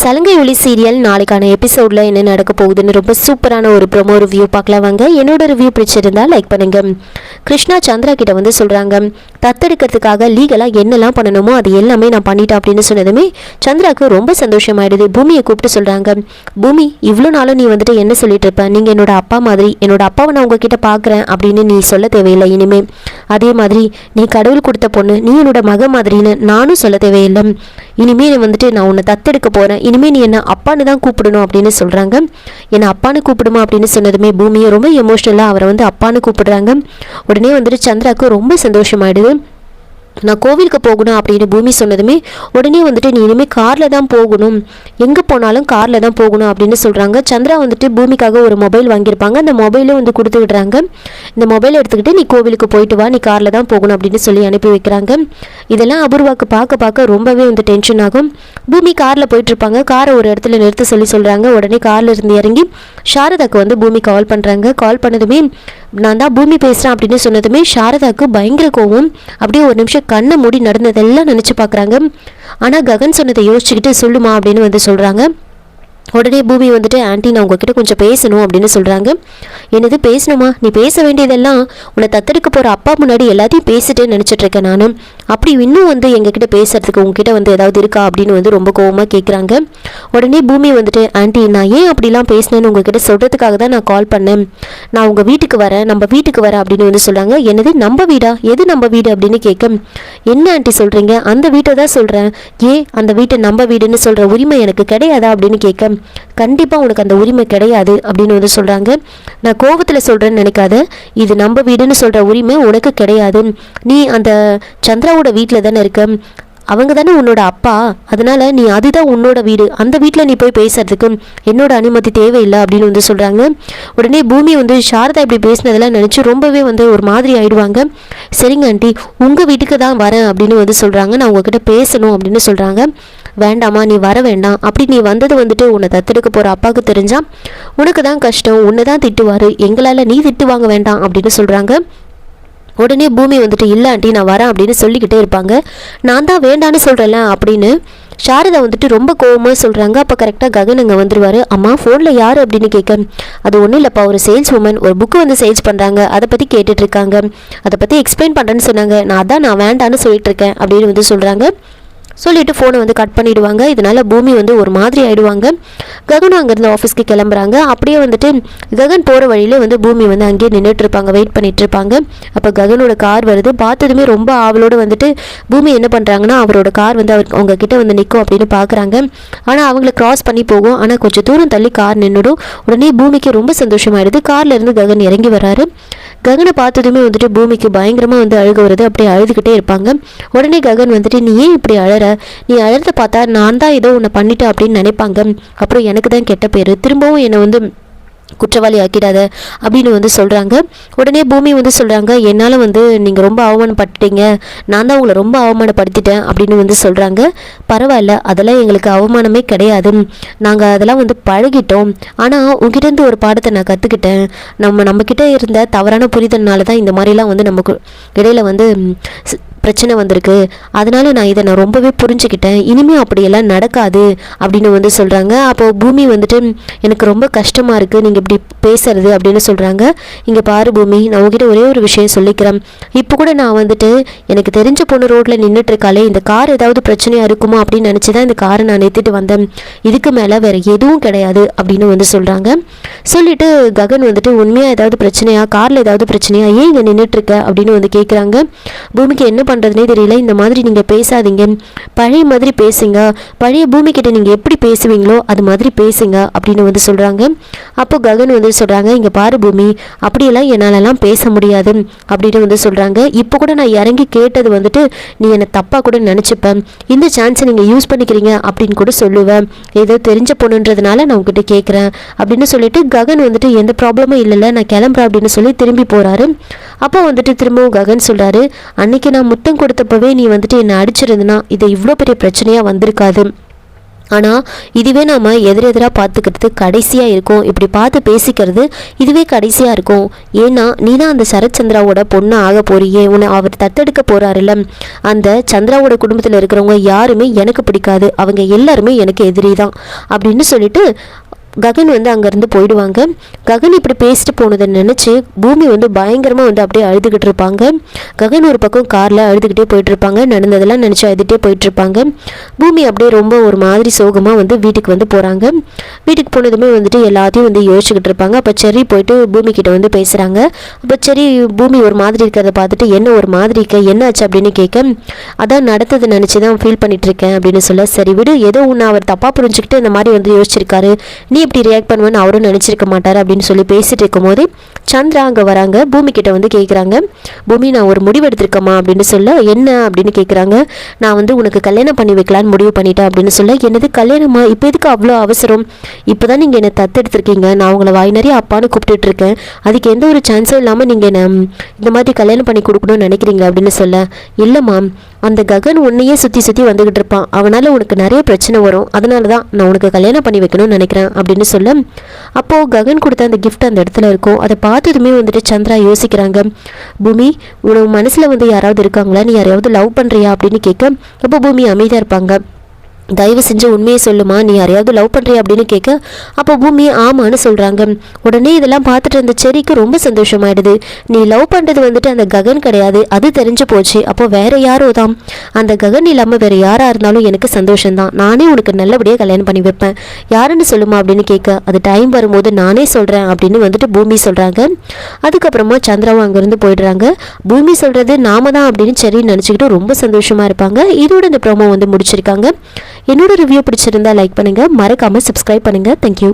சலங்கை ஒளி சீரியல் நாளைக்கான எபிசோடில் என்ன நடக்க போகுதுன்னு ரொம்ப சூப்பரான ஒரு ப்ரோமோ ரிவ்யூ பார்க்கலாம் வாங்க. என்னோட ரிவ்யூ பிடிச்சிருந்தா லைக் பண்ணுங்க. கிருஷ்ணா சந்திரா கிட்ட வந்து சொல்கிறாங்க, தத்தெடுக்கிறதுக்காக லீகலாக என்னெல்லாம் பண்ணணுமோ அது எல்லாமே நான் பண்ணிட்டேன் அப்படின்னு சொன்னதுமே சந்திராவுக்கு ரொம்ப சந்தோஷமாயிடுது. பூமியை கூப்பிட்டு சொல்கிறாங்க, பூமி இவ்வளோ நாளும் நீ வந்துட்டு என்ன சொல்லிட்டு இருப்ப, நீங்கள் என்னோட அப்பா மாதிரி, என்னோட அப்பாவை நான் உங்ககிட்ட பார்க்குறேன் அப்படின்னு நீ சொல்ல தேவையில்லை. இனிமே அதே மாதிரி நீ கடவுள் கொடுத்த பொண்ணு, நீ என்னோட மக மாதிரின்னு நானும் சொல்ல தேவையில்லை. இனிமேல் வந்துட்டு நான் உன்னை தத்தெடுக்க போகிறேன், இனிமேல் நீ என்ன அப்பான்னு தான் கூப்பிடணும் அப்படின்னு சொல்கிறாங்க. என்னை அப்பான்னு கூப்பிடுமா அப்படின்னு சொன்னதுமே பூமியை ரொம்ப எமோஷ்னலாக அவரை வந்து அப்பான்னு கூப்பிடுறாங்க. உடனே வந்துட்டு சந்திராவுக்கு ரொம்ப சந்தோஷமாயிடுது. நான் கோவிலுக்கு போகணும் அப்படின்னு பூமி சொன்னதுமே உடனே வந்துட்டு நீ இனிமேல் காரில் தான் போகணும், எங்கே போனாலும் காரில் தான் போகணும் அப்படின்னு சொல்கிறாங்க. சந்திரா வந்துட்டு பூமிக்காக ஒரு மொபைல் வாங்கியிருப்பாங்க, அந்த மொபைலும் வந்து கொடுத்து விடுறாங்க. இந்த மொபைலை எடுத்துக்கிட்டு நீ கோவிலுக்கு போயிட்டு வா, நீ காரில் தான் போகணும் அப்படின்னு சொல்லி அனுப்பி வைக்கிறாங்க. இதெல்லாம் அபூர்வாக்கு பார்க்க ரொம்பவே வந்து டென்ஷன் ஆகும். பூமி காரில் போயிட்டுருப்பாங்க, காரை ஒரு இடத்துல நிறுத்த சொல்கிறாங்க. உடனே காரில் இருந்து இறங்கி சாரதாக்கு வந்து பூமி கால் பண்ணுறாங்க. கால் பண்ணதுமே நான் தான் பூமி பேசுகிறேன் அப்படின்னு சொன்னதுமே சாரதாக்கு பயங்கர கோவம். அப்படியே ஒரு நிமிஷம் கண்ணை மூடி நடந்ததெல்லாம் நினச்சி பார்க்குறாங்க. ஆனால் ககன் சொன்னதை யோசிச்சுக்கிட்டு சொல்லுமா அப்படின்னு வந்து சொல்கிறாங்க. உடனே பூமி வந்துட்டு ஆண்டி நான் உங்ககிட்ட கொஞ்சம் பேசணும் அப்படின்னு சொல்கிறாங்க. என்னது பேசணுமா, நீ பேச வேண்டியதெல்லாம் உன்னை தத்தெடுக்க போகிற அப்பா முன்னாடி எல்லாத்தையும் பேசிட்டேன்னு நினச்சிட்ருக்கேன் நான், அப்படி இன்னும் வந்து எங்ககிட்ட பேசுறதுக்கு உங்ககிட்ட வந்து ஏதாவது இருக்கா அப்படின்னு வந்து ரொம்ப கோவமாக கேட்குறாங்க. உடனே பூமி வந்துட்டு ஆண்டி நான் ஏன் அப்படிலாம் பேசினேன்னு உங்ககிட்ட சொல்கிறதுக்காக தான் நான் கால் பண்ணேன், நான் உங்கள் வீட்டுக்கு வரேன், நம்ம வீட்டுக்கு வரேன் அப்படின்னு வந்து சொல்கிறாங்க. என்னது நம்ம வீடா, எது நம்ம வீடு அப்படின்னு கேட்க, என்ன ஆண்டி சொல்கிறீங்க, அந்த வீட்டை தான் சொல்கிறேன், ஏன் அந்த வீட்டை நம்ம வீடுன்னு சொல்கிற உரிமை எனக்கு கிடையாதா அப்படின்னு கேட்க, கண்டிப்பாக உனக்கு அந்த உரிமை கிடையாது அப்படின்னு வந்து சொல்கிறாங்க. நான் கோவத்தில் சொல்கிறேன்னு நினைக்காத, இது நம்ம வீடுன்னு சொல்கிற உரிமை உனக்கு கிடையாது, நீ அந்த சந்திராவோட வீட்டில் தானே இருக்க, அவங்க தானே உன்னோட அப்பா, அதனால நீ அதுதான் உன்னோட வீடு, அந்த வீட்டில் நீ போய் பேசுறதுக்கு என்னோட அனுமதி தேவையில்லை அப்படின்னு வந்து சொல்கிறாங்க. உடனே பூமி வந்து சாரதா இப்படி பேசினதெல்லாம் நினச்சி ரொம்பவே வந்து ஒரு மாதிரி ஆயிடுவாங்க. சரிங்க ஆண்டி உங்கள் வீட்டுக்கு தான் வரேன் அப்படின்னு வந்து சொல்கிறாங்க, நான் உங்ககிட்ட பேசணும் அப்படின்னு சொல்கிறாங்க. வேண்டாமா நீ வர வேண்டாம், அப்படி நீ வந்தது வந்துட்டு உன்னை தத்தெடுக்க போகிற அப்பாவுக்கு தெரிஞ்சா உனக்கு தான் கஷ்டம், உன்னை தான் திட்டுவார், எங்களால் நீ திட்டு வாங்க வேண்டாம் அப்படின்னு சொல்கிறாங்க. உடனே பூமி வந்துட்டு இல்லை ஆண்டி நான் வரேன் அப்படின்னு சொல்லிக்கிட்டே இருப்பாங்க. நான் தான் வேண்டான்னு சொல்கிறேன்ல அப்படின்னு சாரதா வந்துட்டு ரொம்ப கோவமாக சொல்கிறாங்க. அப்போ கரெக்டாக ககன் அங்கே வந்துடுவார். அம்மா ஃபோனில் யார் அப்படின்னு கேட்க, அது ஒன்றும் இல்லைப்பா, ஒரு சேல்ஸ் உமன் ஒரு புக்கு வந்து சேல்ஸ் பண்ணுறாங்க, அதை பற்றி கேட்டுட்ருக்காங்க, அதை பற்றி எக்ஸ்பிளைன் பண்ணுறேன்னு சொன்னாங்க, நான் வேண்டான்னு சொல்லிட்டு இருக்கேன் அப்படின்னு வந்து சொல்கிறாங்க. சொல்லிவிட்டு ஃபோனை வந்து கட் பண்ணிவிடுவாங்க. இதனால் பூமி வந்து ஒரு மாதிரி ஆகிடுவாங்க. ககனும் அங்கேருந்து ஆஃபீஸ்க்கு கிளம்புறாங்க. அப்படியே வந்துட்டு ககன் போகிற வழியிலே வந்து பூமி வந்து அங்கேயே நின்றுட்டுருப்பாங்க, வெயிட் பண்ணிகிட்ருப்பாங்க. அப்போ ககனோட கார் வருது. பார்த்ததுமே ரொம்ப ஆவலோடு வந்துட்டு பூமி என்ன பண்ணுறாங்கன்னா அவரோட கார் வந்து அவங்க கிட்டே வந்து நிற்கும் அப்படின்னு பார்க்குறாங்க. ஆனால் அவங்கள கிராஸ் பண்ணி போகும். ஆனால் கொஞ்சம் தூரம் தள்ளி கார் நின்றுடும். உடனே பூமிக்கு ரொம்ப சந்தோஷமாயிடுது. கார்லேருந்து ககன் இறங்கி வராரு. ககனை பார்த்ததுமே வந்துட்டு பூமிக்கு பயங்கரமாக வந்து அழுக வருது. அப்படியே அழுதுகிட்டே இருப்பாங்க. உடனே ககன் வந்துட்டு நீ ஏன் இப்படி அழற, நீ அழறத பார்த்தா நான் தான் ஏதோ உன்னை பண்ணிட்டேன் அப்படின்னு நினைப்பாங்க, அப்புறம் எனக்கு தான் கெட்ட பேர், திரும்பவும் என்னை வந்து குற்றவாளி ஆக்கிடாத அப்படின்னு வந்து சொல்கிறாங்க. உடனே பூமி வந்து சொல்கிறாங்க, என்னால் வந்து நீங்கள் ரொம்ப அவமானப்பட்டுட்டீங்க, நான் தான் உங்களை ரொம்ப அவமானப்படுத்திட்டேன் அப்படின்னு வந்து சொல்கிறாங்க. பரவாயில்ல, அதெல்லாம் எங்களுக்கு அவமானமே கிடையாது, நாங்கள் அதெல்லாம் வந்து பழகிட்டோம், ஆனால் உங்ககிட்டேருந்து ஒரு பாடத்தை நான் கற்றுக்கிட்டேன், நம்மக்கிட்ட இருந்த தவறான புரிதல்னால தான் இந்த மாதிரிலாம் வந்து நமக்கு இடையில வந்து பிரச்சனை வந்திருக்கு, அதனால் நான் ரொம்பவே புரிஞ்சுக்கிட்டேன், இனிமேல் அப்படியெல்லாம் நடக்காது அப்படின்னு வந்து சொல்கிறாங்க. அப்போது பூமி வந்துட்டு எனக்கு ரொம்ப கஷ்டமாக இருக்குது நீங்கள் இப்படி பேசுறது அப்படின்னு சொல்கிறாங்க. இங்கே பாரு பூமி, நான் உங்ககிட்ட ஒரே ஒரு விஷயம் சொல்லிக்கிறேன், இப்போ கூட நான் வந்துட்டு எனக்கு தெரிஞ்ச பொண்ணு ரோட்டில் நின்றுட்டுருக்காளே, இந்த கார் ஏதாவது பிரச்சனையாக இருக்குமோ அப்படின்னு நினச்சி தான் இந்த காரை நான் நிறுத்திட்டு வந்தேன், இதுக்கு மேலே வேறு எதுவும் கிடையாது அப்படின்னு வந்து சொல்கிறாங்க. சொல்லிவிட்டு ககன் வந்துட்டு உண்மையாக ஏதாவது பிரச்சனையா, காரில் ஏதாவது பிரச்சனையா, ஏன் இங்கே நின்றுட்டுருக்க அப்படின்னு வந்து கேட்குறாங்க. பூமிக்கு என்ன பண்ணுறதுனே தெரியல, இந்த மாதிரி நீங்கள் பேசாதீங்க, பழைய மாதிரி பேசுங்க, பழைய பூமி கிட்ட நீங்கள் எப்படி பேசுவீங்களோ அது மாதிரி பேசுங்க அப்படின்னு வந்து சொல்கிறாங்க. அப்போ ககன் வந்து சொல்கிறாங்க, இங்கே பாரு பூமி, அப்படியெல்லாம் என்னாலலாம் பேச முடியாது அப்படின்னு வந்து சொல்கிறாங்க. இப்போ கூட நான் இறங்கி கேட்டது வந்துட்டு நீ என்னை தப்பாக கூட நினச்சிப்பேன், இந்த சான்ஸை நீங்கள் யூஸ் பண்ணிக்கிறீங்க அப்படின்னு கூட சொல்லுவேன், ஏதோ தெரிஞ்ச பொண்ணுன்றதுனால நான் உங்ககிட்ட கேட்குறேன் அப்படின்னு சொல்லிட்டு ககன் வந்துட்டு எந்த ப்ராப்ளமும் இல்லைல்ல, நான் கிளம்புறேன் அப்படின்னு சொல்லி திரும்பி போகிறாரு. அப்போ வந்துட்டு திரும்பவும் ககன் சொல்கிறாரு, அன்னைக்கு நான் முத்தம் கொடுத்தப்பவே நீ வந்துட்டு என்னை அடிச்சிருந்தனா இது இவ்வளோ பெரிய பிரச்சனையாக வந்திருக்காது, ஆனால் இதுவே நாம் எதிரெதிராக பார்த்துக்கிறது கடைசியாக இருக்கும். இப்படி பார்த்து பேசிக்கிறது இதுவே கடைசியாக இருக்கும். ஏன்னா நீ தான் அந்த சரத்சந்திராவோட பொண்ணு ஆக போறியே, உன்னை அவர் தத்தெடுக்க போகிறாருல்ல. அந்த சந்திராவோட குடும்பத்தில் இருக்கிறவங்க யாருமே எனக்கு பிடிக்காது, அவங்க எல்லாருமே எனக்கு எதிரி தான் அப்படின்னு சொல்லிட்டு ககன் அங்கேருந்து போயிடுவாங்க. ககன் இப்படி பேசிட்டு போனதை நினச்சி பூமி பயங்கரமாக அப்படியே அழுதுகிட்டு இருப்பாங்க. ககன் ஒரு பக்கம் காரில் அழுதுகிட்டே போயிட்டுருப்பாங்க. நடந்ததெல்லாம் நினச்சி அழுதுகிட்டே போயிட்டுருப்பாங்க. பூமி அப்படியே ரொம்ப ஒரு மாதிரி சோகமாக வீட்டுக்கு போகிறாங்க. வீட்டுக்கு போனதுமே எல்லாத்தையும் யோசிச்சுக்கிட்டு இருப்பாங்க. அப்போ செர்ரி போயிட்டு பூமி கிட்ட பேசுகிறாங்க. அப்போ செர்ரி பூமி ஒரு மாதிரி இருக்கிறத பார்த்துட்டு என்ன ஒரு மாதிரி இருக்க, என்ன ஆச்சு அப்படின்னு கேட்க, அதான் நடந்ததை நினச்சி தான் ஃபீல் பண்ணிகிட்ருக்கேன் அப்படின்னு சொல்ல, சரி விடு, ஏதோ ஒன்று அவர் தப்பாக புரிஞ்சுக்கிட்டு இந்த மாதிரி யோசிச்சிருக்காரு, நீ இப்படி ரியாக்ட் பண்ணுவேன்னு அவரும் நினச்சிருக்க மாட்டார் அப்படின்னு சொல்லி பேசிட்டு இருக்கும் போது சந்திரா அங்கே வராங்க. பூமி கிட்ட கேட்குறாங்க, பூமி நான் ஒரு முடிவு எடுத்திருக்கேம்மா அப்படின்னு சொல்ல, என்ன அப்படின்னு கேட்குறாங்க. நான் உனக்கு கல்யாணம் பண்ணி வைக்கலான்னு முடிவு பண்ணிட்டேன் அப்படின்னு சொல்ல, என்னது கல்யாணமா, இப்போ எதுக்கு அவ்வளோ அவசரம், இப்போ தான் நீங்கள் என்னை தத்தெடுத்திருக்கீங்க, நான் உங்களை வாய் நிறைய அப்பான்னு கூப்பிட்டுட்டு இருக்கேன், அதுக்கு எந்த ஒரு சான்ஸும் இல்லாமல் நீங்கள் என்ன இந்த மாதிரி கல்யாணம் பண்ணி கொடுக்கணும்னு நினைக்கிறீங்க அப்படின்னு சொல்ல, இல்லைம்மா அந்த ககன் உன்னையே சுற்றி சுற்றி வந்துக்கிட்டு இருப்பான், அவனால் உனக்கு நிறைய பிரச்சனை வரும், அதனால தான் நான் உனக்கு கல்யாணம் பண்ணி வைக்கணும்னு நினைக்கிறேன் அப்படின்னு சொல்ல, அப்போது ககன் கொடுத்த அந்த கிஃப்ட் அந்த இடத்துல இருக்கும். அதை பார்த்ததுமே சந்திரா யோசிக்கிறாங்க, பூமி உனக்கு மனசில் யாராவது இருக்காங்களா, நீ யாரையாவது லவ் பண்ணுறியா அப்படின்னு கேட்க, அப்போ பூமி அமைதியாக இருப்பாங்க. தயவு செஞ்சு உண்மையை சொல்லுமா, நீ யாரையாவது லவ் பண்ணுறியா அப்படின்னு கேட்க, அப்போ பூமி ஆமான்னு சொல்கிறாங்க. உடனே இதெல்லாம் பார்த்துட்டு அந்த செரிக்கு ரொம்ப சந்தோஷமாயிடுது. நீ லவ் பண்ணுறது அந்த ககன் கிடையாது, அது தெரிஞ்சு போச்சு, அப்போ வேற யாரோ தான், அந்த ககன் இல்லாமல் வேற யாராக இருந்தாலும் எனக்கு சந்தோஷம்தான், நானே உனக்கு நல்லபடியாக கல்யாணம் பண்ணி வைப்பேன், யாருன்னு சொல்லுமா அப்படின்னு கேட்க, அது டைம் வரும்போது நானே சொல்கிறேன் அப்படின்னு பூமி சொல்கிறாங்க. அதுக்கப்புறமா சந்திராவும் அங்கேருந்து போயிடுறாங்க. பூமி சொல்கிறது நாம தான் அப்படின்னு சரி நினச்சிக்கிட்டு ரொம்ப சந்தோஷமாக இருப்பாங்க. இதோட இந்த ப்ரோமோ முடிச்சிருக்காங்க. என்னோட ரிவ்யூ பிடிச்சிருந்தா லைக் பண்ணுங்கள், மறக்காமல் சப்ஸ்கிரைப் பண்ணுங்கள். தேங்க்யூ.